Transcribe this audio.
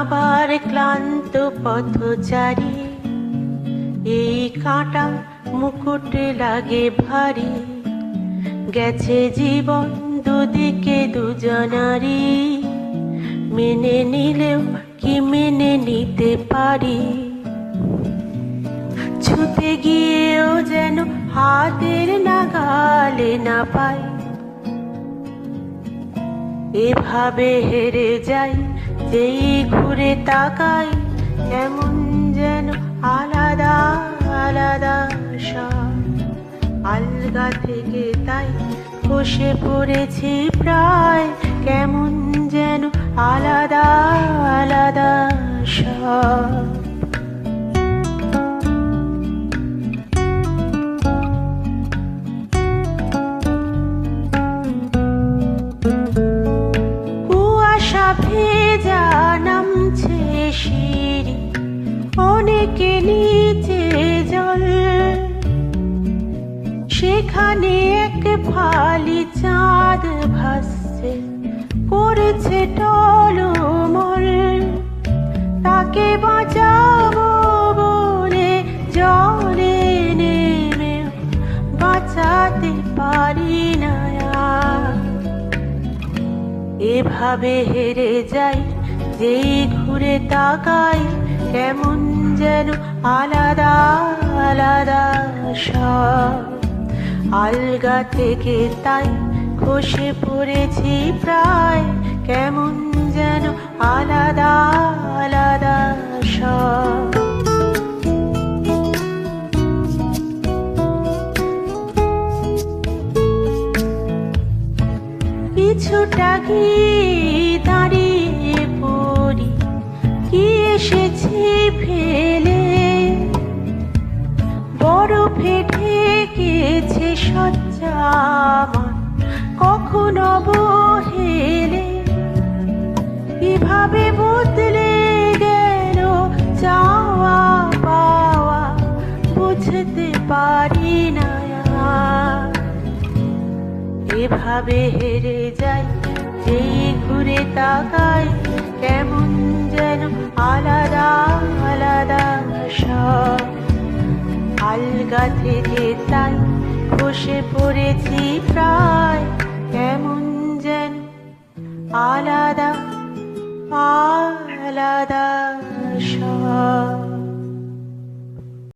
আবার ক্লান্ত পথচারী, এই কাঁটা মুকুট লাগে ভারী। গেছে জীবন দুদিকে দুজনারই, মেনে নিলেও কি মেনে নিতে পারি। ছুতে গিয়েও যেন হাতের নাগালে না পাই, এভাবে হেরে যাই যেই ঘুরে তাকাই। কেমন যেন আলাদা আলাদা সব, আলগা থেকে তাই বসে পড়েছি প্রায়। কেমন যেন আলাদা আলাদা সব। কুয়াশা ভেজা নামছে সিঁড়ি, অনেকে নিচে জল। সেখানে এক ফালি চাঁদ ভাসছে, পড়েছে টলমল। তাকে বাঁচাবো বলে জলে নেমে বাঁচাতে পারি না আর। এভাবে হেরে যাই যেই ঘুরে তাকাই। কেমন যেন আলাদা আলাদা সব, আলগা থেকে তাই খসে পড়েছি প্রায়। কেমন যেন আলাদা আলাদা সব। কিছুটা গিয়ে দাঁড়িয়ে পড়ি, কি এসেছি ফেলে। বরফে ঢেকেছে শয্যা আমার, কখনো বহেলে। কিভাবে বদলে গেল চাওয়া পাওয়া, বুঝতে পারি না আর। এভাবে হেরে যাই যেই ঘুরে তাকাই। কেমন যেন আলাদা আলাদা সব, আলগা থেকে তাই খসে পড়েছি প্রায়। কেমন যেন আলাদা আলাদা সব।